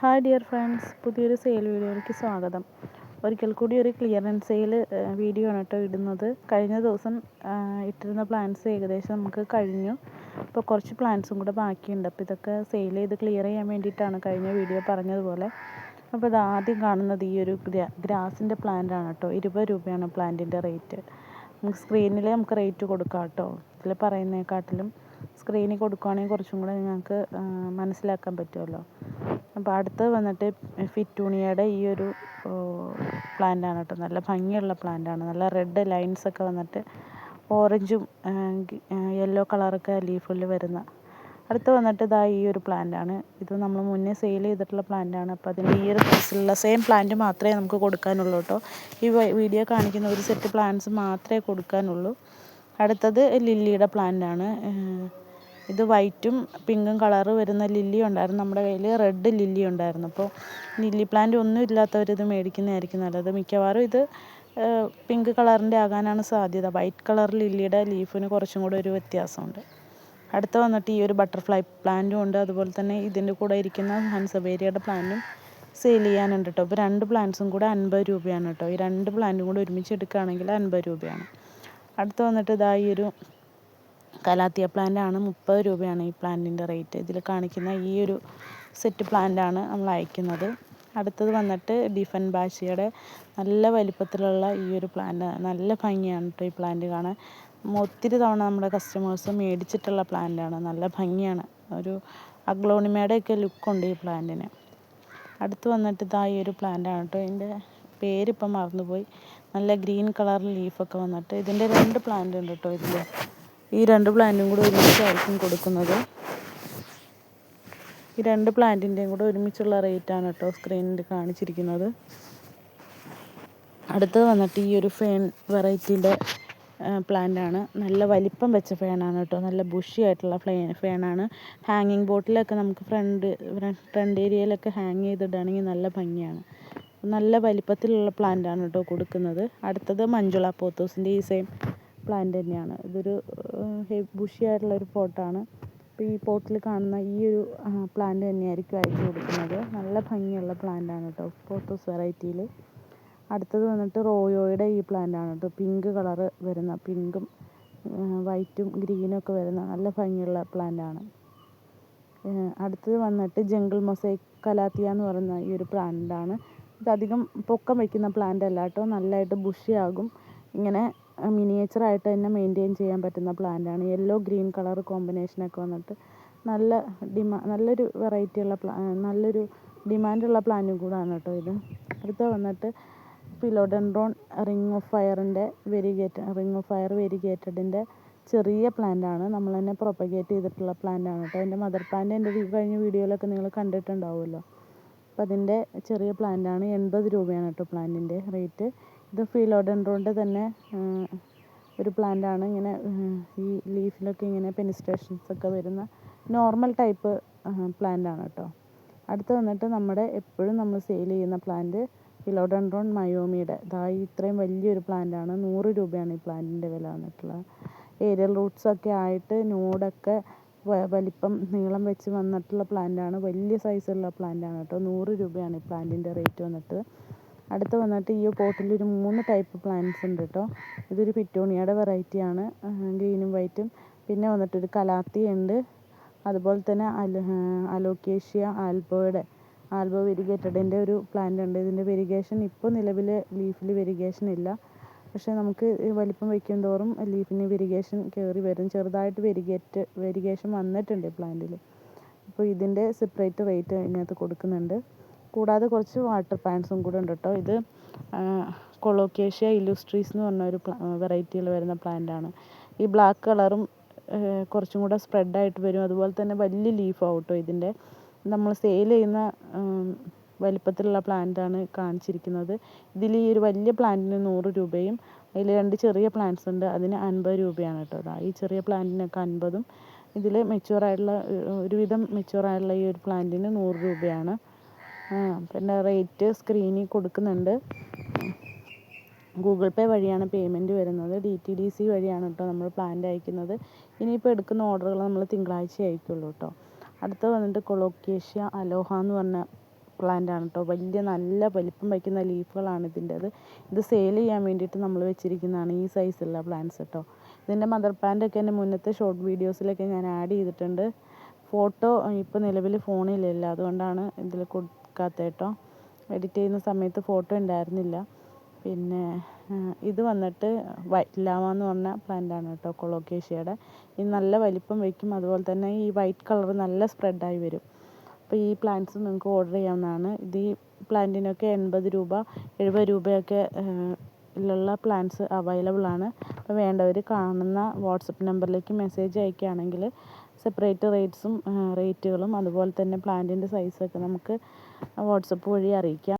Hi dear friends, പുതിയൊരു sale വീഡിയോയിലേക്ക് സ്വാഗതം. ഒരിക്കൽ കൂടി ഒരു ക്ലിയറൻസ് സെയിൽ വീഡിയോ ആണ് കേട്ടോ ഇടുന്നത്. കഴിഞ്ഞ ദിവസം ഇട്ടിരുന്ന പ്ലാൻസ് ഏകദേശം നമുക്ക് കഴിഞ്ഞു. ഇപ്പോൾ കുറച്ച് പ്ലാൻസും കൂടെ ബാക്കിയുണ്ട്. അപ്പോൾ ഇതൊക്കെ സെയിൽ ചെയ്ത് ക്ലിയർ ചെയ്യാൻ വേണ്ടിയിട്ടാണ് കഴിഞ്ഞ വീഡിയോ പറഞ്ഞതുപോലെ. അപ്പോൾ ഇത് ആദ്യം കാണുന്നത് ഈ ഒരു ഗ്രാസിൻ്റെ പ്ലാന്റ് ആണ് കേട്ടോ. 20 രൂപയാണ് പ്ലാന്റിൻ്റെ റേറ്റ്. നമുക്ക് സ്ക്രീനിൽ നമുക്ക് റേറ്റ് കൊടുക്കാം കേട്ടോ. ഇതിൽ പറയുന്നതിനെക്കാട്ടിലും സ്ക്രീനിൽ കൊടുക്കുകയാണെങ്കിൽ കുറച്ചും കൂടെ നിങ്ങൾക്ക് മനസ്സിലാക്കാൻ പറ്റുമല്ലോ. അപ്പോൾ അടുത്തത് വന്നിട്ട് ഫിറ്റൂണിയയുടെ ഈ ഒരു പ്ലാന്റാണ് കേട്ടോ. നല്ല ഭംഗിയുള്ള പ്ലാന്റാണ്. നല്ല റെഡ് ലൈൻസൊക്കെ വന്നിട്ട് ഓറഞ്ചും യെല്ലോ കളറൊക്കെ ലീഫിൽ വരുന്ന. അടുത്ത് വന്നിട്ട് ഇതാ ഈ ഒരു പ്ലാന്റാണ്. ഇത് നമ്മൾ മുന്നേ സെയിൽ ചെയ്തിട്ടുള്ള പ്ലാന്റാണ്. അപ്പോൾ അതിൻ്റെ ഈ ഒരു സൈസിലുള്ള സെയിം പ്ലാന്റ് മാത്രമേ നമുക്ക് കൊടുക്കാനുള്ളൂ കേട്ടോ. ഈ വീഡിയോ കാണിക്കുന്ന ഒരു സെറ്റ് പ്ലാന്റ്സ് മാത്രമേ കൊടുക്കാനുള്ളൂ. അടുത്തത് ലില്ലിയുടെ പ്ലാന്റാണ്. ഇത് വൈറ്റും പിങ്കും കളറ് വരുന്ന ലില്ലി ഉണ്ടായിരുന്നു നമ്മുടെ കയ്യിൽ. റെഡ് ലില്ലി ഉണ്ടായിരുന്നു. അപ്പോൾ ലില്ലി പ്ലാന്റ് ഒന്നും ഇല്ലാത്തവർ ഇത് മേടിക്കുന്നതായിരിക്കും നല്ലത്. മിക്കവാറും ഇത് പിങ്ക് കളറിൻ്റെ ആകാനാണ് സാധ്യത. വൈറ്റ് കളർ ലില്ലിയുടെ ലീഫിന് കുറച്ചും കൂടെ ഒരു വ്യത്യാസമുണ്ട്. അടുത്ത വന്നിട്ട് ഈ ഒരു ബട്ടർഫ്ലൈ പ്ലാന്റും ഉണ്ട്. അതുപോലെ തന്നെ ഇതിൻ്റെ കൂടെ ഇരിക്കുന്ന ഹൻസബേരിയയുടെ പ്ലാന്റും സെയിൽ ചെയ്യാനുണ്ട് കേട്ടോ. ഇപ്പോൾ 2 പ്ലാന്റ്സും കൂടെ 50 രൂപയാണ് കേട്ടോ. ഈ 2 പ്ലാന്റും കൂടെ ഒരുമിച്ച് എടുക്കുകയാണെങ്കിൽ 50 രൂപയാണ്. അടുത്ത് വന്നിട്ട് ഇതാ ഈ ഒരു കലാത്തിയ പ്ലാന്റ് ആണ്. 30 രൂപയാണ് ഈ പ്ലാന്റിൻ്റെ റേറ്റ്. ഇതിൽ കാണിക്കുന്ന ഈ ഒരു സെറ്റ് പ്ലാന്റാണ് നമ്മൾ അയക്കുന്നത്. അടുത്തത് വന്നിട്ട് ഡിഫൻ ബാഷിയുടെ നല്ല വലിപ്പത്തിലുള്ള ഈ ഒരു പ്ലാന്റ്. നല്ല ഭംഗിയാണ് കേട്ടോ ഈ പ്ലാന്റ് കാണാൻ. ഒത്തിരി തവണ നമ്മുടെ കസ്റ്റമേഴ്സ് മേടിച്ചിട്ടുള്ള പ്ലാന്റാണ്. നല്ല ഭംഗിയാണ്. ഒരു അഗ്ലോണിമയുടെയൊക്കെ ലുക്കുണ്ട് ഈ പ്ലാന്റിന്. അടുത്ത് വന്നിട്ട് ഇതാ ഈ ഒരു പ്ലാന്റാണ് കേട്ടോ. ഇതിൻ്റെ പേരിപ്പം മറന്നുപോയി. നല്ല ഗ്രീൻ കളർ ലീഫൊക്കെ വന്നിട്ട് ഇതിൻ്റെ 2 പ്ലാന്റ് ഉണ്ട് കേട്ടോ ഇതിൽ. ഈ 2 പ്ലാന്റും കൂടെ ഒരുമിച്ചായിരിക്കും കൊടുക്കുന്നത്. ഈ 2 പ്ലാന്റിൻ്റെയും കൂടെ ഒരുമിച്ചുള്ള റേറ്റാണ് കേട്ടോ സ്ക്രീനിൽ കാണിച്ചിരിക്കുന്നത്. അടുത്തത് വന്നിട്ട് ഈ ഒരു ഫേൺ വെറൈറ്റീൻ്റെ പ്ലാന്റാണ്. നല്ല വലിപ്പം വെച്ച ഫേണാണ് കേട്ടോ. നല്ല ബുഷി ആയിട്ടുള്ള ഫേണാണ്. ഹാങ്ങിങ് ബോട്ടിലൊക്കെ നമുക്ക് ഫ്രണ്ട് ഏരിയയിലൊക്കെ ഹാങ് ചെയ്തിടുകയാണെങ്കിൽ നല്ല ഭംഗിയാണ്. നല്ല വലിപ്പത്തിലുള്ള പ്ലാന്റാണ് കേട്ടോ കൊടുക്കുന്നത്. അടുത്തത് മഞ്ജുള പോത്തോസിൻ്റെ ഈ സെയിം പ്ലാന്റ് തന്നെയാണ്. ഇതൊരു ബുഷി ആയിട്ടുള്ളൊരു പോട്ടാണ്. അപ്പോൾ ഈ പോട്ടിൽ കാണുന്ന ഈ ഒരു പ്ലാന്റ് തന്നെയായിരിക്കും അയച്ചു കൊടുക്കുന്നത്. നല്ല ഭംഗിയുള്ള പ്ലാന്റാണ് കേട്ടോ പോത്തോസ് വെറൈറ്റിയിൽ. അടുത്തത് വന്നിട്ട് റോയോയുടെ ഈ പ്ലാന്റാണ് കേട്ടോ. പിങ്ക് കളറ് വരുന്ന, പിങ്കും വൈറ്റും ഗ്രീനും ഒക്കെ വരുന്ന നല്ല ഭംഗിയുള്ള പ്ലാന്റാണ്. അടുത്തത് വന്നിട്ട് ജംഗിൾ മൊസൈക്ക് കലാത്തിയ എന്ന് പറയുന്ന ഈ ഒരു പ്ലാന്റാണ്. ഇതധികം പൊക്കം വയ്ക്കുന്ന പ്ലാന്റ് അല്ല കേട്ടോ. നല്ലതായിട്ട് ബുഷിയാകും. ഇങ്ങനെ മിനിയേച്ചറായിട്ട് തന്നെ മെയിൻറ്റെയിൻ ചെയ്യാൻ പറ്റുന്ന പ്ലാന്റാണ്. യെല്ലോ ഗ്രീൻ കളർ കോമ്പിനേഷനൊക്കെ വന്നിട്ട് നല്ലൊരു വെറൈറ്റിയുള്ള നല്ലൊരു ഡിമാൻഡുള്ള പ്ലാന്റും കൂടാണ് കേട്ടോ ഇത്. അടുത്ത വന്നിട്ട് ഫിലോഡെൻഡ്രോൺ റിംഗ് ഓഫ് ഫയർ വെരിഗേറ്റഡിൻ്റെ ചെറിയ പ്ലാന്റാണ്. നമ്മൾ തന്നെ പ്രൊപ്പഗേറ്റ് ചെയ്തിട്ടുള്ള പ്ലാന്റാണ് കേട്ടോ. അതിൻ്റെ മദർ പ്ലാന്റ് എൻ്റെ കഴിഞ്ഞ വീഡിയോയിലൊക്കെ നിങ്ങൾ കണ്ടിട്ടുണ്ടാവുമല്ലോ. അപ്പോൾ അതിൻ്റെ ചെറിയ പ്ലാന്റാണ്. 80 രൂപയാണ് കേട്ടോ പ്ലാന്റിൻ്റെ റേറ്റ്. ഇത് ഫിലോഡെൻഡ്രോണിൻ്റെ തന്നെ ഒരു പ്ലാന്റാണ്. ഇങ്ങനെ ഈ ലീഫിലൊക്കെ ഇങ്ങനെ പെനിസ്ട്രേഷൻസ് ഒക്കെ വരുന്ന നോർമൽ ടൈപ്പ് പ്ലാന്റാണ് കേട്ടോ. അടുത്ത് വന്നിട്ട് നമ്മുടെ എപ്പോഴും നമ്മൾ സെയിൽ ചെയ്യുന്ന പ്ലാന്റ് ഫിലോഡെൻഡ്രോൺ മയോമിയുടെ ഇത്രയും വലിയൊരു പ്ലാന്റാണ്. 100 രൂപയാണ് ഈ പ്ലാന്റിൻ്റെ വില വന്നിട്ടുള്ളത്. ഏരിയൽ റൂട്ട്സൊക്കെ ആയിട്ട് നോഡൊക്കെ വലിപ്പം നീളം വെച്ച് വന്നിട്ടുള്ള പ്ലാന്റാണ്. വലിയ സൈസുള്ള പ്ലാന്റാണ് കേട്ടോ. 100 രൂപയാണ് ഈ പ്ലാന്റിൻ്റെ റേറ്റ് വന്നിട്ട്. അടുത്ത് വന്നിട്ട് ഈ പോട്ടിലൊരു 3 ടൈപ്പ് പ്ലാന്റ്സ് ഉണ്ട് കേട്ടോ. ഇതൊരു പിറ്റോണിയയുടെ വെറൈറ്റിയാണ്, ഗ്രീനും വൈറ്റും. പിന്നെ വന്നിട്ടൊരു കലാത്തിയ ഉണ്ട്. അതുപോലെ തന്നെ അലോക്കേഷ്യ ആൽബോ വെരിഗേറ്റഡിൻ്റെ ഒരു പ്ലാന്റ് ഉണ്ട്. ഇതിൻ്റെ വെരിഗേഷൻ ഇപ്പോൾ നിലവിൽ ലീഫിൽ വെരിഗേഷൻ ഇല്ല. പക്ഷേ നമുക്ക് വലിപ്പം വയ്ക്കും തോറും ലീഫിന് വെരിഗേഷൻ കയറി വരും. ചെറുതായിട്ട് വെരിഗേഷൻ വന്നിട്ടുണ്ട് പ്ലാന്റിൽ. അപ്പോൾ ഇതിൻ്റെ സെപ്പറേറ്റ് റേറ്റ് ഇതിനകത്ത് കൊടുക്കുന്നുണ്ട്. കൂടാതെ കുറച്ച് വാട്ടർ പ്ലാന്റ്സും കൂടെ ഉണ്ട് കേട്ടോ. ഇത് കൊളോക്കേഷ്യ ഇല്ലുസ്ട്രീസ് എന്ന് പറഞ്ഞ ഒരു വെറൈറ്റിയിൽ വരുന്ന പ്ലാന്റാണ്. ഈ ബ്ലാക്ക് കളറും കുറച്ചും കൂടെ സ്പ്രെഡായിട്ട് വരും. അതുപോലെ തന്നെ വലിയ ലീഫാവും കേട്ടോ ഇതിൻ്റെ. നമ്മൾ സെയിൽ ചെയ്യുന്ന വലിപ്പത്തിലുള്ള പ്ലാന്റാണ് കാണിച്ചിരിക്കുന്നത്. ഇതിൽ ഈ ഒരു വലിയ പ്ലാന്റിന് 100 രൂപയും അതിൽ 2 ചെറിയ പ്ലാന്റ്സ് ഉണ്ട്, അതിന് 50 രൂപയാണ് കേട്ടോ. ഈ ചെറിയ പ്ലാന്റിനൊക്കെ 50ഉം ഇതിൽ ഒരുവിധം മെച്യൂറായിട്ടുള്ള ഈ ഒരു പ്ലാന്റിന് 100 രൂപയാണ്. പിന്നെ റേറ്റ് സ്ക്രീനിൽ കൊടുക്കുന്നുണ്ട്. ഗൂഗിൾ പേ വഴിയാണ് പേയ്മെൻറ്റ് വരുന്നത്. DTDC വഴിയാണ് കേട്ടോ നമ്മൾ പ്ലാന്റ് അയക്കുന്നത്. ഇനിയിപ്പോൾ എടുക്കുന്ന ഓർഡറുകൾ നമ്മൾ തിങ്കളാഴ്ച അയക്കുള്ളൂ കേട്ടോ. അടുത്ത വന്നിട്ട് കൊളോക്കേഷ്യ അലോഹ എന്ന് പറഞ്ഞ പ്ലാന്റ് ആണ് കേട്ടോ. വലിയ നല്ല വലിപ്പം വയ്ക്കുന്ന ലീഫുകളാണ് ഇതിൻ്റെത്. ഇത് സെയിൽ ചെയ്യാൻ വേണ്ടിയിട്ട് നമ്മൾ വെച്ചിരിക്കുന്നതാണ് ഈ സൈസുള്ള പ്ലാന്റ്സ് കേട്ടോ. ഇതിൻ്റെ മദർ പ്ലാന്റൊക്കെ എൻ്റെ മുന്നത്തെ ഷോർട്ട് വീഡിയോസിലൊക്കെ ഞാൻ ആഡ് ചെയ്തിട്ടുണ്ട്. ഫോട്ടോ ഇപ്പോൾ നിലവിൽ ഫോണിലില്ല, അതുകൊണ്ടാണ് ഇതിൽ കൊടുക്കാത്തത് കേട്ടോ. എഡിറ്റ് ചെയ്യുന്ന സമയത്ത് ഫോട്ടോ ഉണ്ടായിരുന്നില്ല. പിന്നെ ഇത് വന്നിട്ട് വൈറ്റ് ലാവ എന്ന് പറഞ്ഞ പ്ലാന്റാണ് കേട്ടോ, കൊളോക്കേഷ്യയുടെ. ഇത് നല്ല വലിപ്പം വയ്ക്കും, അതുപോലെ തന്നെ ഈ വൈറ്റ് കളർ നല്ല സ്പ്രെഡായി വരും. അപ്പോൾ ഈ പ്ലാന്റ്സ് നിങ്ങൾക്ക് ഓർഡർ ചെയ്യാവുന്നതാണ്. ഇത് ഈ പ്ലാന്റിനൊക്കെ 80 രൂപ 70 രൂപയൊക്കെ ഉള്ള പ്ലാന്റ്സ് അവൈലബിൾ ആണ്. അപ്പോൾ വേണ്ടവർ കാണുന്ന വാട്സപ്പ് നമ്പറിലേക്ക് മെസ്സേജ് അയക്കുകയാണെങ്കിൽ സെപ്പറേറ്റ് റേറ്റുകളും അതുപോലെ തന്നെ പ്ലാന്റിൻ്റെ സൈസൊക്കെ നമുക്ക് വാട്സപ്പ് വഴി അറിയിക്കാം.